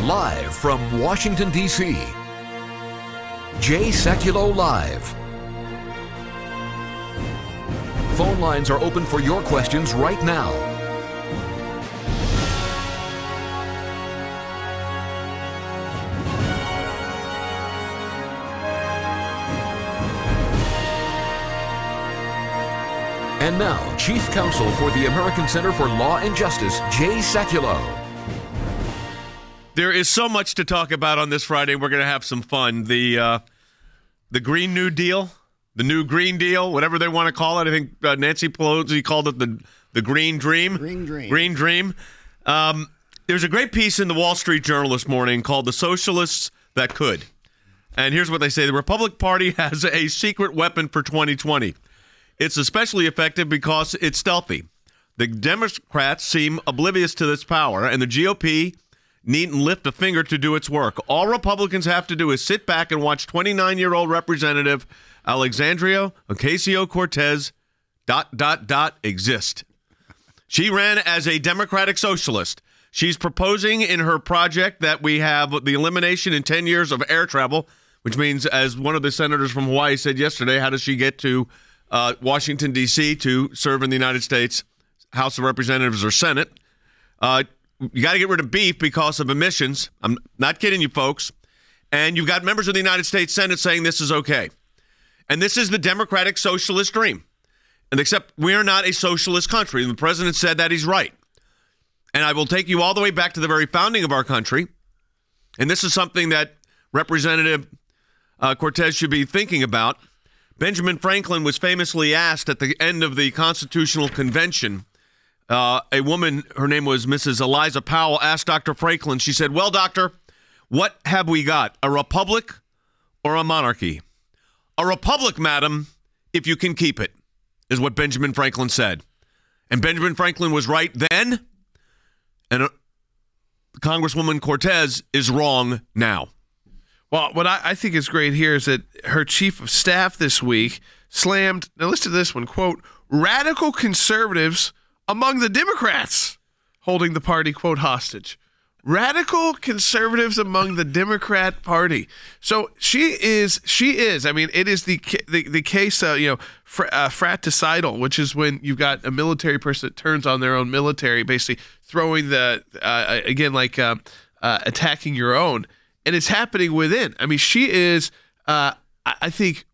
Live from Washington, D.C., Jay Sekulow Live. Phone lines are open for your questions right now. And now, Chief Counsel for the American Center for Law and Justice, Jay Sekulow. There is so much to talk about on this Friday. We're going to have some fun. The Green New Deal, the new Green Deal, whatever they want to call it. I think Nancy Pelosi called it the Green Dream. Green Dream. Green Dream. There's a great piece in the Wall Street Journal this morning called "The Socialists That Could." And here's what they say. The Republican Party has a secret weapon for 2020. It's especially effective because it's stealthy. The Democrats seem oblivious to this power, and the GOP needn't lift a finger to do its work. All Republicans have to do is sit back and watch 29-year-old Representative Alexandria Ocasio-Cortez ... exist. She ran as a Democratic socialist. She's proposing in her project that we have the elimination in 10 years of air travel, which means, as one of the senators from Hawaii said yesterday, how does she get to Washington, D.C. to serve in the United States House of Representatives or Senate? You got to get rid of beef because of emissions. I'm not kidding you, folks. And you've got members of the United States Senate saying this is okay. And this is the Democratic socialist dream. And except we are not a socialist country. The president said that. He's right. And I will take you all the way back to the very founding of our country. And this is something that Representative Cortez should be thinking about. Benjamin Franklin was famously asked at the end of the Constitutional Convention, a woman, her name was Mrs. Eliza Powell, asked Dr. Franklin, she said, "Well, doctor, what have we got, a republic or a monarchy?" "A republic, madam, if you can keep it," is what Benjamin Franklin said. And Benjamin Franklin was right then, and Congresswoman Cortez is wrong now. Well, what I think is great here is that her chief of staff this week slammed, now listen to this one, quote, "radical conservatives among the Democrats holding the party, quote, hostage." Radical conservatives among the Democrat Party. So she is. I mean, it is the case, fratricidal, which is when you've got a military person that turns on their own military, basically throwing attacking your own. And it's happening within. I mean, she is, I think,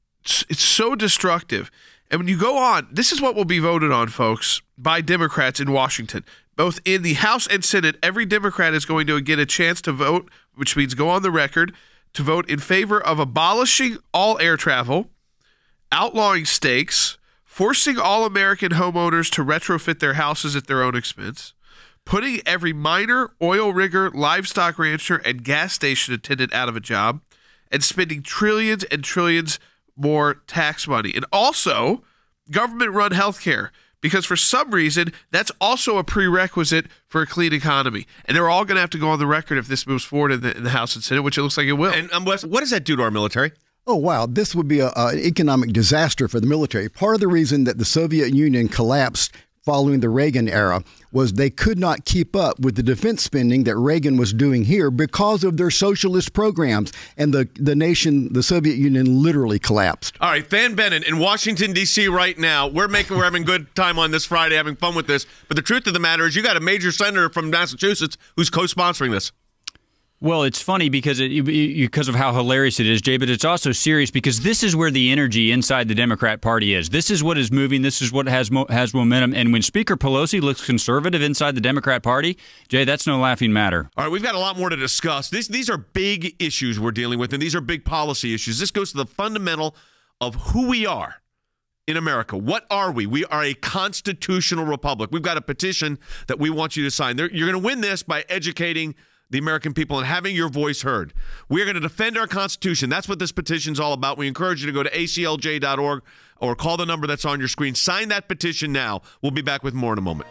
it's so destructive. And when you go on, this is what will be voted on, folks, by Democrats in Washington. Both in the House and Senate, every Democrat is going to get a chance to vote, which means go on the record, to vote in favor of abolishing all air travel, outlawing stakes, forcing all American homeowners to retrofit their houses at their own expense, putting every miner, oil rigger, livestock rancher, and gas station attendant out of a job, and spending trillions and trillions more tax money. And also, government-run health care, because for some reason, that's also a prerequisite for a clean economy. And they're all going to have to go on the record if this moves forward in the House and Senate, which it looks like it will. And Wes, what does that do to our military? Oh, wow. This would be an economic disaster for the military. Part of the reason that the Soviet Union collapsed following the Reagan era was they could not keep up with the defense spending that Reagan was doing here because of their socialist programs. And the Soviet Union literally collapsed. All right, Van Bennett in Washington, D.C. right now. We're having good time on this Friday, having fun with this. But the truth of the matter is you got a major senator from Massachusetts who's co-sponsoring this. Well, it's funny because of how hilarious it is, Jay, but it's also serious because this is where the energy inside the Democrat Party is. This is what is moving. This is what has momentum. And when Speaker Pelosi looks conservative inside the Democrat Party, Jay, that's no laughing matter. All right, we've got a lot more to discuss. These are big issues we're dealing with, and these are big policy issues. This goes to the fundamental of who we are in America. What are we? We are a constitutional republic. We've got a petition that we want you to sign. You're going to win this by educating the American people and having your voice heard. We are going to defend our Constitution. That's what this petition is all about. We encourage you to go to aclj.org or call the number that's on your screen. Sign that petition now. We'll be back with more in a moment.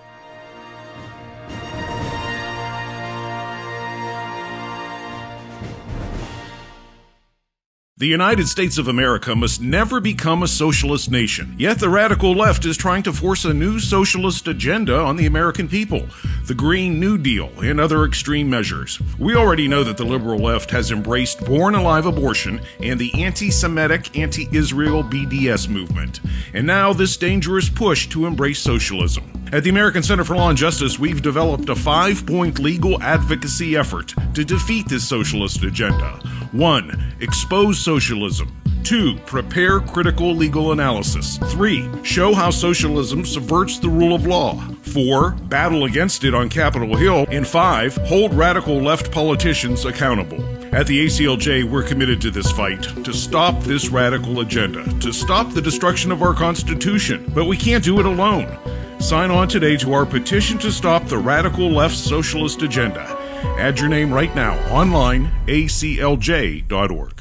The United States of America must never become a socialist nation. Yet the radical left is trying to force a new socialist agenda on the American people, the Green New Deal, and other extreme measures. We already know that the liberal left has embraced born-alive abortion and the anti-Semitic, anti-Israel BDS movement, and now this dangerous push to embrace socialism. At the American Center for Law and Justice, we've developed a 5-point legal advocacy effort to defeat this socialist agenda. 1. Expose socialism. 2. Prepare critical legal analysis. 3. Show how socialism subverts the rule of law. 4. Battle against it on Capitol Hill. And 5. Hold radical left politicians accountable. At the ACLJ, we're committed to this fight, to stop this radical agenda, to stop the destruction of our Constitution. But we can't do it alone. Sign on today to our petition to stop the radical left socialist agenda. Add your name right now online, aclj.org.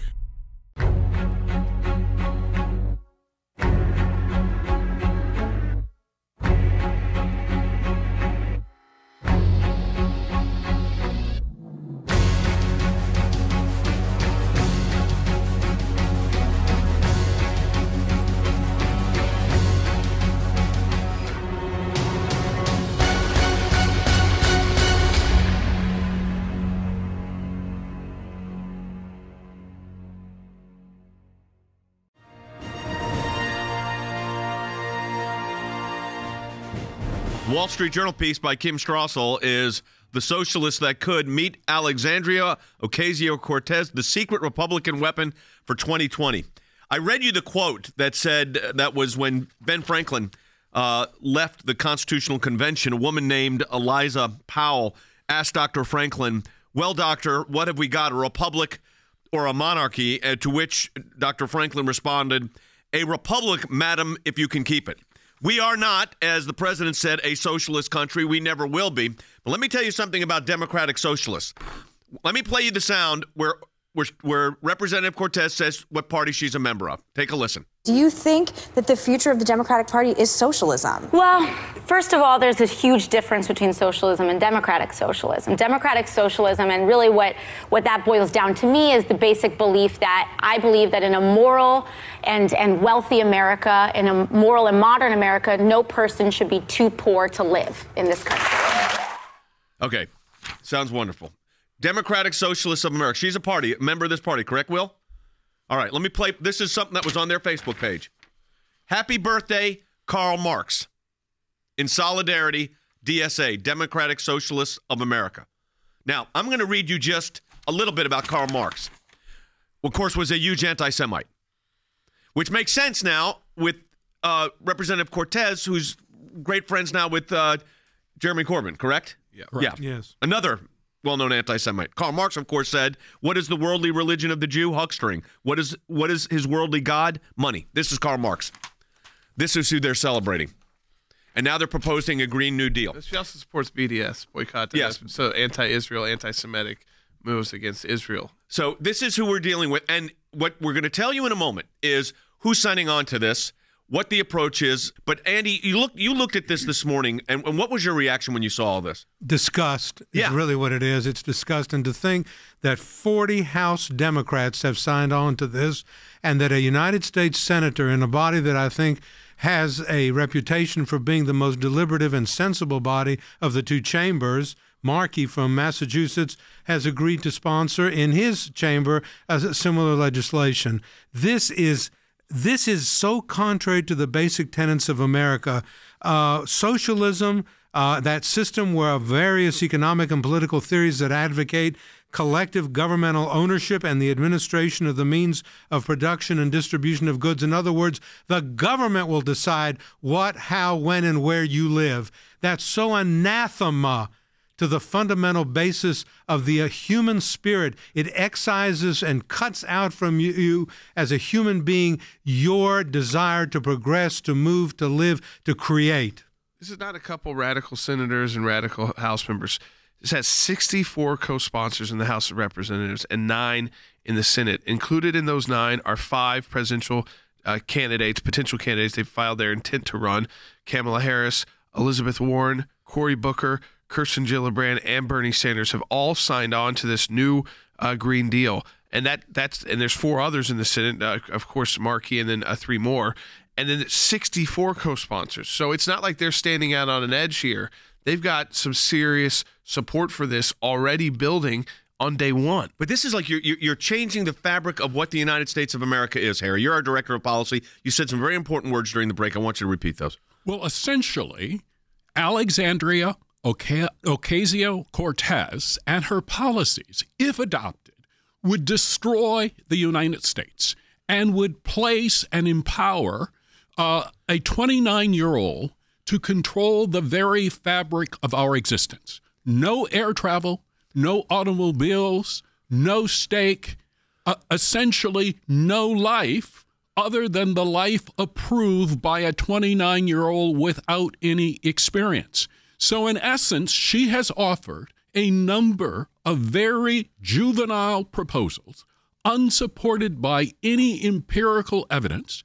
Wall Street Journal piece by Kim Strassel is "The Socialists That Could Meet Alexandria Ocasio-Cortez, the secret Republican weapon for 2020." I read you the quote that said that was when Ben Franklin left the Constitutional Convention. A woman named Eliza Powell asked Dr. Franklin, "Well, doctor, what have we got, a republic or a monarchy?" To which Dr. Franklin responded, "A republic, madam, if you can keep it. We are not, as the president said, a socialist country. We never will be." But let me tell you something about democratic socialists. Let me play you the sound where Representative Cortez says what party she's a member of. Take a listen. Do you think that the future of the Democratic Party is socialism? Well, first of all, there's a huge difference between socialism and democratic socialism. Democratic socialism, and really what that boils down to me, is the basic belief that I believe that in a moral and wealthy America, in a moral and modern America, no person should be too poor to live in this country. Okay, sounds wonderful. Democratic Socialists of America. She's a member of this party, correct, Will? All right, let me play. This is something that was on their Facebook page. "Happy birthday, Karl Marx. In solidarity, DSA, Democratic Socialists of America." Now, I'm going to read you just a little bit about Karl Marx, who, of course, was a huge anti-Semite, which makes sense now with Representative Cortez, who's great friends now with Jeremy Corbyn, correct? Yeah. Yeah. Yes. Another well-known anti-Semite. Karl Marx, of course, said, "What is the worldly religion of the Jew? Huckstering. What is his worldly god? Money." This is Karl Marx. This is who they're celebrating. And now they're proposing a Green New Deal. She also supports BDS, boycott. Yes. So anti-Israel, anti-Semitic moves against Israel. So this is who we're dealing with. And what we're going to tell you in a moment is who's signing on to this, what the approach is. But Andy, you looked at this morning, and what was your reaction when you saw all this? Disgust is really what it is. It's disgust. And to think that 40 House Democrats have signed on to this, and that a United States senator in a body that I think has a reputation for being the most deliberative and sensible body of the two chambers, Markey from Massachusetts, has agreed to sponsor in his chamber a similar legislation. This is so contrary to the basic tenets of America. Socialism, that system where various economic and political theories that advocate collective governmental ownership and the administration of the means of production and distribution of goods. In other words, the government will decide what, how, when, and where you live. That's so anathema to the fundamental basis of the human spirit. It excises and cuts out from you as a human being your desire to progress, to move, to live, to create. This is not a couple radical senators and radical House members. This has 64 co-sponsors in the House of Representatives and 9 in the Senate. Included in those 9 are 5 presidential candidates, potential candidates. They've filed their intent to run: Kamala Harris, Elizabeth Warren, Cory Booker, Kirsten Gillibrand, and Bernie Sanders have all signed on to this new Green Deal. and there's 4 others in the Senate, of course, Markey, and then 3 more, and then 64 co-sponsors. So it's not like they're standing out on an edge here. They've got some serious support for this already building on day one. But this is like you're changing the fabric of what the United States of America is, Harry. You're our director of policy. You said some very important words during the break. I want you to repeat those. Well, essentially, Alexandria Ocasio-Cortez and her policies, if adopted, would destroy the United States and would place and empower a 29-year-old to control the very fabric of our existence. No air travel, no automobiles, no stake, essentially no life other than the life approved by a 29-year-old without any experience. So in essence, she has offered a number of very juvenile proposals, unsupported by any empirical evidence,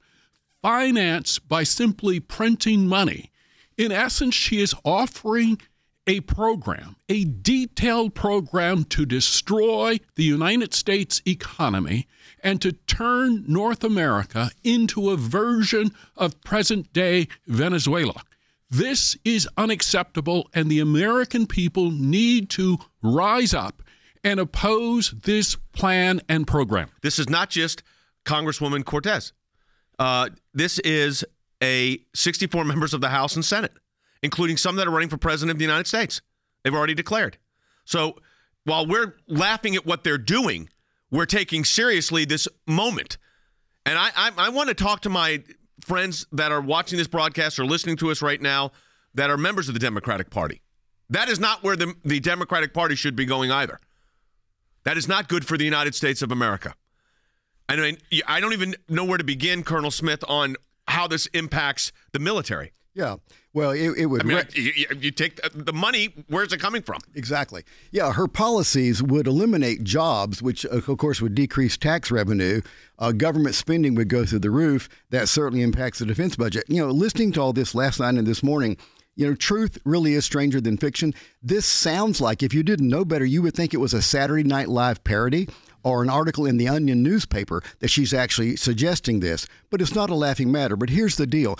financed by simply printing money. In essence, she is offering a program, a detailed program to destroy the United States economy and to turn North America into a version of present-day Venezuela. This is unacceptable, and the American people need to rise up and oppose this plan and program. This is not just Congresswoman Cortez. This is 64 members of the House and Senate, including some that are running for president of the United States. They've already declared. So while we're laughing at what they're doing, we're taking seriously this moment. And I want to talk to my friends that are watching this broadcast or listening to us right now that are members of the Democratic Party. That is not where the Democratic Party should be going either. That is not good for the United States of America. I mean, I don't even know where to begin, Colonel Smith, on how this impacts the military. Yeah. Well, it would. I mean, you take the money, where's it coming from? Exactly. Yeah, her policies would eliminate jobs, which, of course, would decrease tax revenue. Government spending would go through the roof. That certainly impacts the defense budget. You know, listening to all this last night and this morning, you know, truth really is stranger than fiction. This sounds like, if you didn't know better, you would think it was a Saturday Night Live parody or an article in the Onion newspaper that she's actually suggesting this. But it's not a laughing matter. But here's the deal.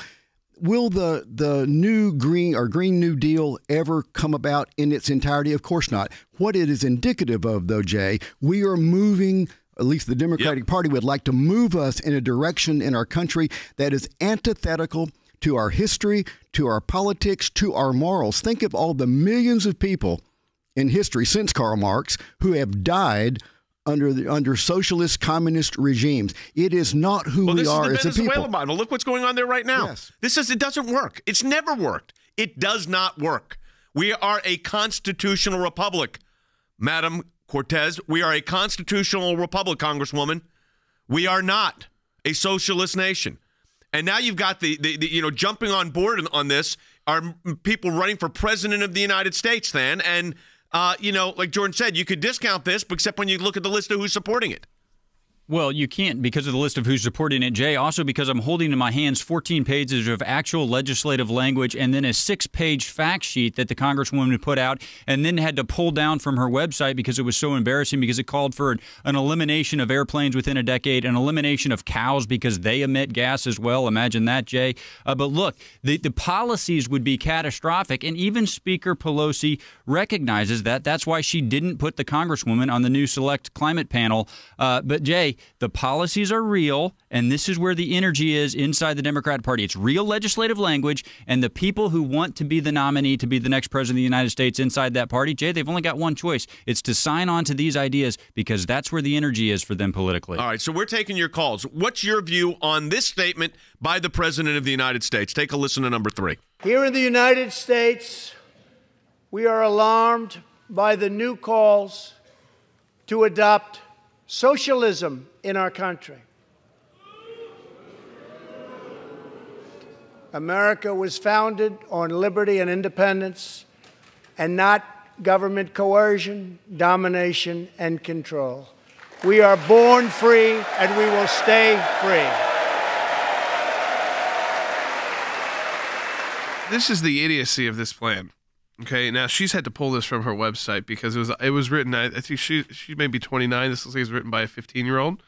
Will the new Green New Deal ever come about in its entirety? Of course not. What it is indicative of, though, Jay, we are moving, at least the Democratic Party would like to move us in a direction in our country that is antithetical to our history, to our politics, to our morals. Think of all the millions of people in history since Karl Marx who have died under socialist communist regimes. It is not who we are as a people. This is the Venezuela model. Look what's going on there right now. Yes. It doesn't work. It's never worked. It does not work. We are a constitutional republic, Madam Cortez. We are a constitutional republic, Congresswoman. We are not a socialist nation. And now you've got the jumping on board on this are people running for president of the United States then, and like Jordan said, you could discount this, except when you look at the list of who's supporting it. Well, you can't because of the list of who's supporting it, Jay. Also because I'm holding in my hands 14 pages of actual legislative language and then a 6-page fact sheet that the Congresswoman put out and then had to pull down from her website because it was so embarrassing, because it called for an elimination of airplanes within a decade, an elimination of cows because they emit gas as well. Imagine that, Jay. But look, the policies would be catastrophic, and even Speaker Pelosi recognizes that. That's why she didn't put the Congresswoman on the new select climate panel. But, Jay, the policies are real, and this is where the energy is inside the Democrat Party. It's real legislative language, and the people who want to be the nominee to be the next president of the United States inside that party, Jay, they've only got one choice. It's to sign on to these ideas because that's where the energy is for them politically. All right, so we're taking your calls. What's your view on this statement by the President of the United States? Take a listen to number 3. Here in the United States, we are alarmed by the new calls to adopt socialism in our country. America was founded on liberty and independence, and not government coercion, domination, and control. We are born free, and we will stay free. This is the idiocy of this plan. Okay, now she's had to pull this from her website because it was written. I think she may be 29. This looks like it's written by a 15-year-old.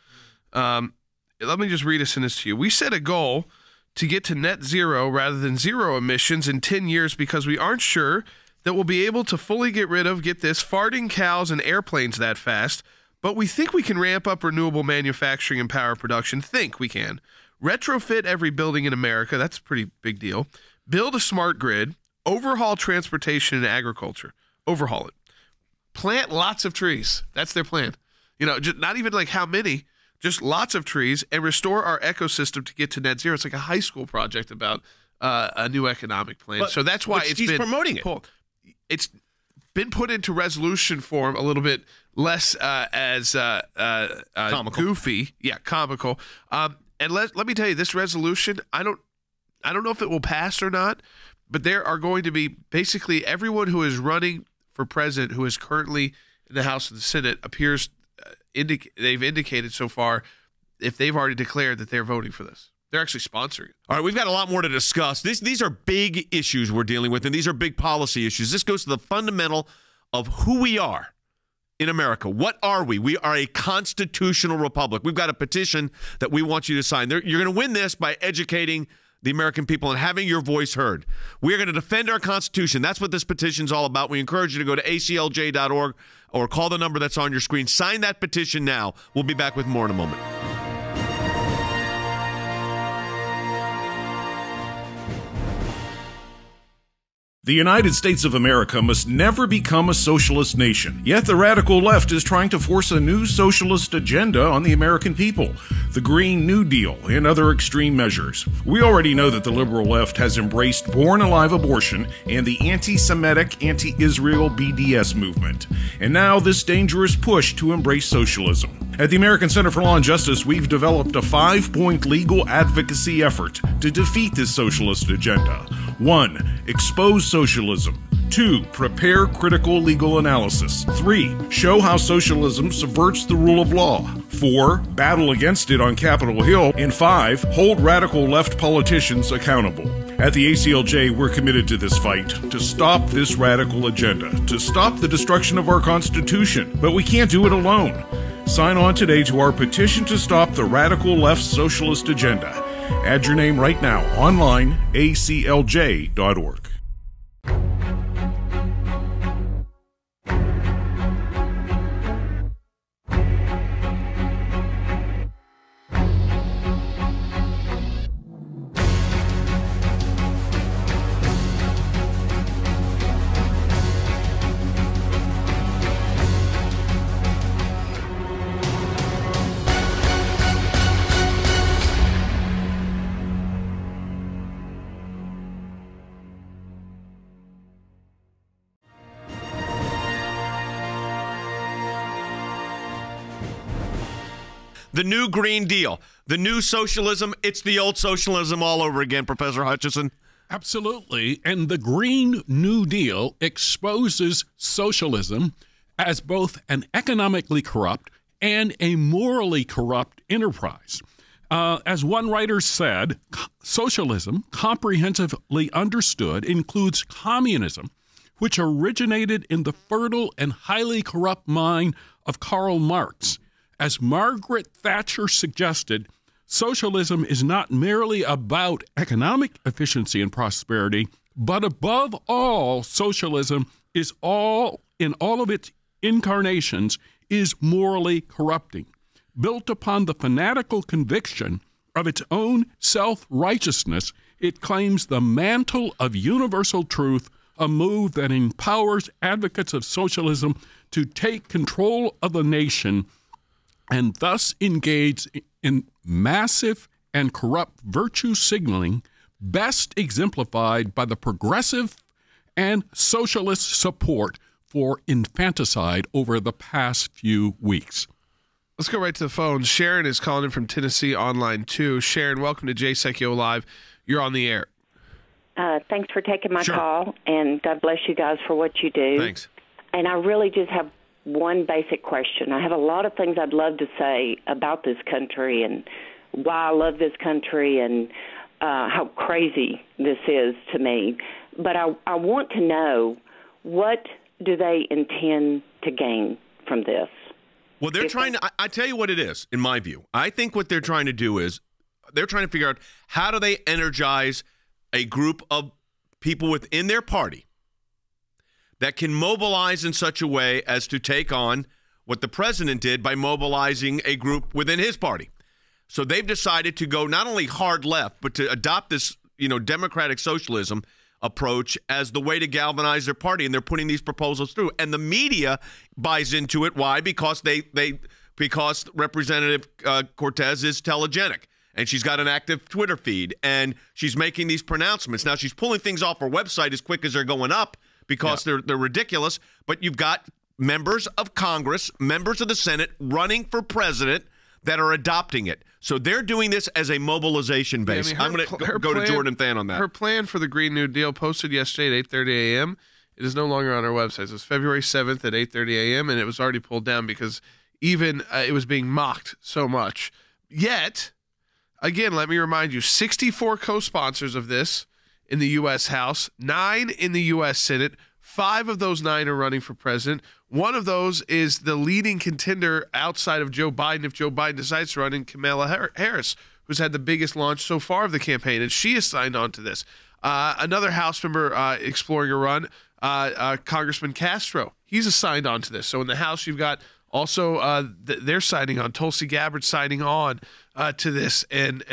Let me just read a sentence to you. We set a goal to get to net zero rather than zero emissions in 10 years because we aren't sure that we'll be able to fully get rid of, get this, farting cows and airplanes that fast, but we think we can ramp up renewable manufacturing and power production. Think we can. Retrofit every building in America. That's a pretty big deal. Build a smart grid. Overhaul transportation and agriculture. Overhaul it. Plant lots of trees. That's their plan. Just not even like how many, just lots of trees, and restore our ecosystem to get to net zero. It's like a high school project about a new economic plan. But, so that's why he's promoting it. It's been put into resolution form a little bit less as comical. Goofy. Yeah, comical. And let me tell you, this resolution, I don't know if it will pass or not, but there are going to be basically everyone who is running for president who is currently in the House and the Senate appears they've indicated so far if they've already declared that they're voting for this. They're actually sponsoring it. All right, we've got a lot more to discuss. These are big issues we're dealing with, and these are big policy issues. This goes to the fundamental of who we are in America. What are we? We are a constitutional republic. We've got a petition that we want you to sign. You're going to win this by educating the American people and having your voice heard. We are going to defend our Constitution. That's what this petition is all about. We encourage you to go to aclj.org or call the number that's on your screen. Sign that petition now. We'll be back with more in a moment. The United States of America must never become a socialist nation. Yet the radical left is trying to force a new socialist agenda on the American people. The Green New Deal and other extreme measures. We already know that the liberal left has embraced born-alive abortion and the anti-Semitic, anti-Israel BDS movement. And now this dangerous push to embrace socialism. At the American Center for Law and Justice, we've developed a 5-point legal advocacy effort to defeat this socialist agenda. 1. Expose socialism. 2. Prepare critical legal analysis. 3. Show how socialism subverts the rule of law. 4. Battle against it on Capitol Hill. And 5. Hold radical left politicians accountable. At the ACLJ, we're committed to this fight, to stop this radical agenda, to stop the destruction of our Constitution. But we can't do it alone. Sign on today to our petition to stop the radical left socialist agenda. Add your name right now online, aclj.org. The new Green Deal, the new socialism, it's the old socialism all over again, Professor Hutchison. Absolutely. And the Green New Deal exposes socialism as both an economically corrupt and a morally corrupt enterprise. As one writer said, socialism, comprehensively understood, includes communism, which originated in the fertile and highly corrupt mind of Karl Marx. As Margaret Thatcher suggested, socialism is not merely about economic efficiency and prosperity, but above all, socialism is in all of its incarnations, is morally corrupting. Built upon the fanatical conviction of its own self-righteousness, it claims the mantle of universal truth, a move that empowers advocates of socialism to take control of the nation and thus engage in massive and corrupt virtue signaling, best exemplified by the progressive and socialist support for infanticide over the past few weeks. Let's go right to the phone. Sharon is calling in from Tennessee Online 2. Sharon, welcome to Jay Sekulow Live. You're on the air. Thanks for taking my call, and God bless you guys for what you do. Thanks. And I really just have one basic question. I have a lot of things I'd love to say about this country and why I love this country and how crazy this is to me. But I want to know What do they intend to gain from this? Well, they're trying to, I tell you what it is, in my view. I think what they're trying to do is they're trying to figure out how do they energize a group of people within their party that can mobilize in such a way as to take on what the president did by mobilizing a group within his party. So they've decided to go not only hard left, but to adopt this, democratic socialism approach as the way to galvanize their party, and they're putting these proposals through. And the media buys into it. Why? Because because Representative Cortez is telegenic, and she's got an active Twitter feed, and she's making these pronouncements. Now, she's pulling things off her website as quick as they're going up because they're ridiculous, but you've got members of Congress, members of the Senate running for president that are adopting it. So they're doing this as a mobilization base. I'm going to go to Jordan Than on that. Her plan for the Green New Deal posted yesterday at 8:30 a.m. It is no longer on our website. It was February 7th at 8:30 a.m., and it was already pulled down because even it was being mocked so much. Yet, again, let me remind you, 64 co-sponsors of this in the U.S. House, 9 in the U.S. Senate. 5 of those 9 are running for president. One of those is the leading contender outside of Joe Biden, if Joe Biden decides to run, in Kamala Harris, who's had the biggest launch so far of the campaign, and she is signed on to this. Another House member exploring a run, Congressman Castro, he's signed on to this. So in the House, you've got also they're signing on. Tulsi Gabbard signing on to this, and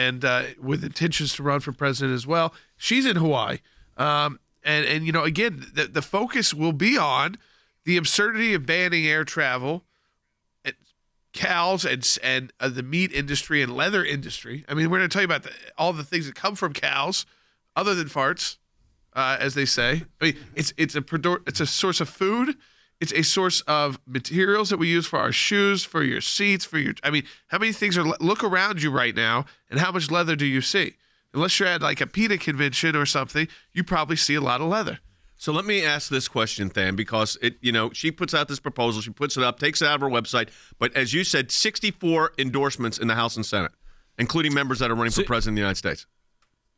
with intentions to run for president as well. She's in Hawaii. And again, the focus will be on the absurdity of banning air travel, and cows, and the meat industry and leather industry. I mean, we're going to tell you about all the things that come from cows, other than farts, as they say. I mean, it's a source of food. It's a source of materials that we use for our shoes, for your seats, I mean, how many things look around you right now, and how much leather do you see? Unless you're at like a PETA convention or something, you probably see a lot of leather. So let me ask this question, Than, because she puts out this proposal, she puts it up, takes it out of her website, but as you said, 64 endorsements in the House and Senate, including members that are running for president of the United States.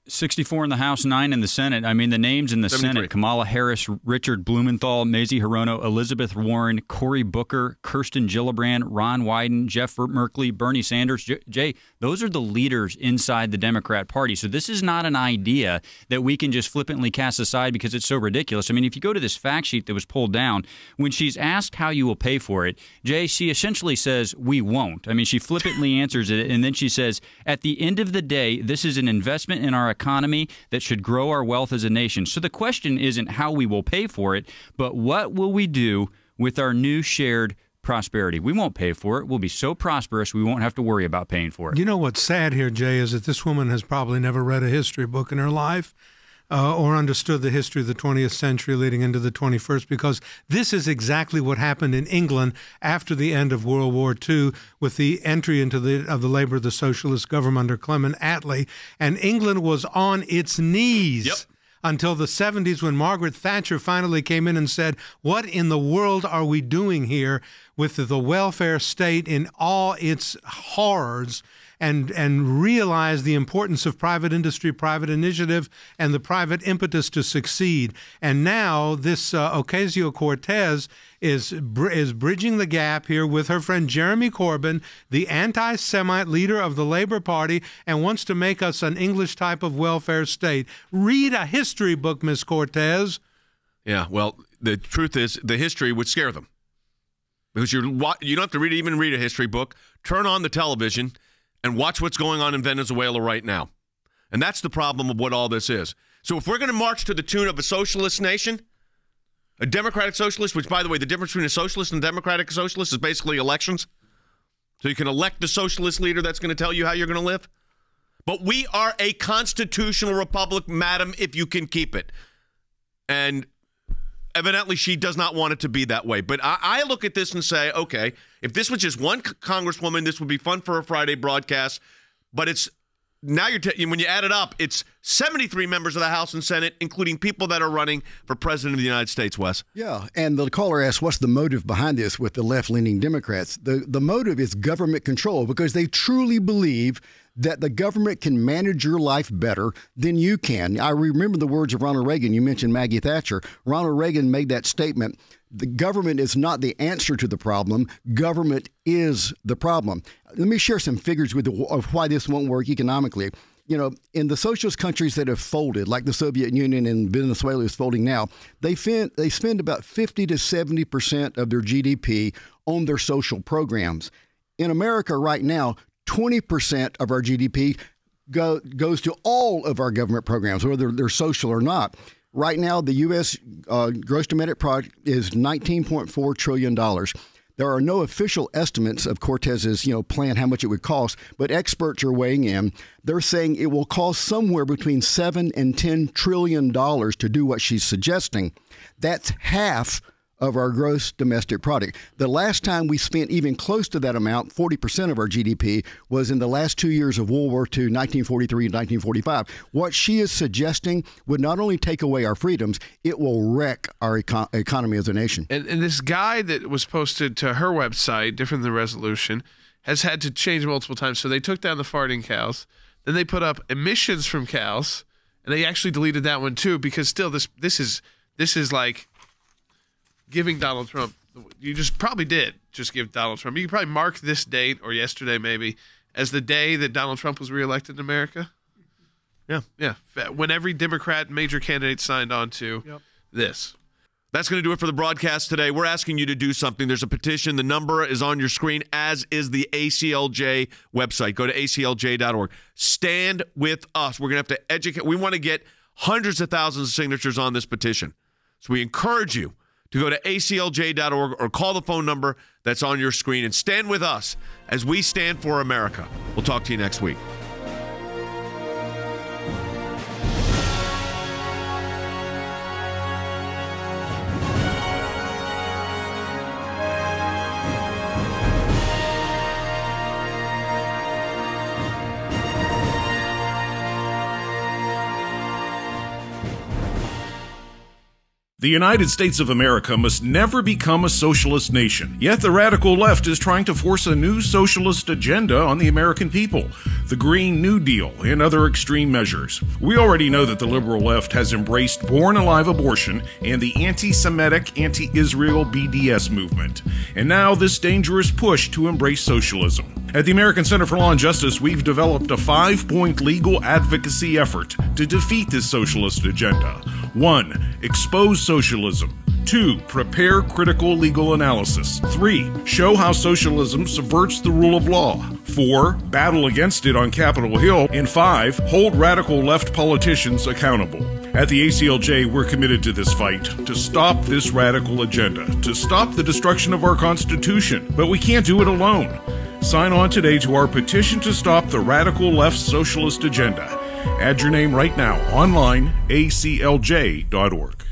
64 in the House, 9 in the Senate. I mean, the names in the 73. Senate: Kamala Harris, Richard Blumenthal, Mazie Hirono, Elizabeth Warren, Cory Booker, Kirsten Gillibrand, Ron Wyden, Jeff Merkley, Bernie Sanders. Jay, those are the leaders inside the Democrat Party. So this is not an idea that we can just flippantly cast aside because it's so ridiculous. I mean, if you go to this fact sheet that was pulled down, when she's asked how you will pay for it, Jay, she essentially says, we won't. I mean, she flippantly answers it, and then she says, at the end of the day, this is an investment in our economy that should grow our wealth as a nation. So the question isn't how we will pay for it, but what will we do with our new shared prosperity? We won't pay for it. We'll be so prosperous we won't have to worry about paying for it. You know what's sad here, Jay, is that this woman has probably never read a history book in her life. Or understood the history of the 20th century leading into the 21st, because this is exactly what happened in England after the end of World War II with the entry into the Labour of the Socialist government under Clement Attlee. And England was on its knees until the 70s, when Margaret Thatcher finally came in and said, what in the world are we doing here with the welfare state in all its horrors? And realize the importance of private industry, private initiative, and the private impetus to succeed. And now this Ocasio-Cortez is bridging the gap here with her friend Jeremy Corbyn, the anti-Semite leader of the Labour Party, and wants to make us an English type of welfare state. Read a history book, Miss Cortez. Yeah, well, the truth is the history would scare them. Because you don't have to even read a history book. Turn on the television and watch what's going on in Venezuela right now. And that's the problem of what all this is. So if we're going to march to the tune of a socialist nation, a democratic socialist, which, by the way, the difference between a socialist and a democratic socialist is basically elections. So you can elect the socialist leader that's going to tell you how you're going to live. But we are a constitutional republic, madam, if you can keep it. And evidently, she does not want it to be that way. But I look at this and say, okay, if this was just one congresswoman, this would be fun for a Friday broadcast. But it's now when you add it up, it's 73 members of the House and Senate, including people that are running for president of the United States, Wes. Yeah, and the caller asked, what's the motive behind this with the left-leaning Democrats? The motive is government control, because they truly believe that the government can manage your life better than you can. I remember the words of Ronald Reagan. You mentioned Maggie Thatcher. Ronald Reagan made that statement. The government is not the answer to the problem. Government is the problem. Let me share some figures of why this won't work economically. You know, in the socialist countries that have folded, like the Soviet Union and Venezuela is folding now, they spend about 50 to 70% of their GDP on their social programs. In America right now, 20% of our GDP goes to all of our government programs, whether they're social or not. Right now, the U.S. Gross domestic product is $19.4 trillion. There are no official estimates of Cortez's, plan, how much it would cost, but experts are weighing in. They're saying it will cost somewhere between $7 and $10 trillion to do what she's suggesting. That's half of our gross domestic product. The last time we spent even close to that amount, 40% of our GDP, was in the last 2 years of World War II, 1943 and 1945. What she is suggesting would not only take away our freedoms, it will wreck our economy as a nation. And this guy that was posted to her website, different than the resolution, has had to change multiple times. So they took down the farting cows. Then they put up emissions from cows, and they actually deleted that one too, because still this is like giving Donald Trump, you just probably did just give Donald Trump. You could probably mark this date, or yesterday maybe, as the day that Donald Trump was reelected in America. Yeah. When every Democrat major candidate signed on to this. That's going to do it for the broadcast today. We're asking you to do something. There's a petition. The number is on your screen, as is the ACLJ website. Go to aclj.org. Stand with us. We're going to have to educate. We want to get hundreds of thousands of signatures on this petition. So we encourage you to go to aclj.org or call the phone number that's on your screen and stand with us as we stand for America. We'll talk to you next week. The United States of America must never become a socialist nation. Yet the radical left is trying to force a new socialist agenda on the American people. The Green New Deal and other extreme measures. We already know that the liberal left has embraced born-alive abortion and the anti-Semitic, anti-Israel BDS movement. And now this dangerous push to embrace socialism. At the American Center for Law and Justice, we've developed a 5-point legal advocacy effort to defeat this socialist agenda. 1. Expose socialism. 2. Prepare critical legal analysis. 3. Show how socialism subverts the rule of law. 4. Battle against it on Capitol Hill. And 5. Hold radical left politicians accountable. At the ACLJ, we're committed to this fight, to stop this radical agenda, to stop the destruction of our Constitution. But we can't do it alone. Sign on today to our petition to stop the radical left socialist agenda. Add your name right now online, aclj.org.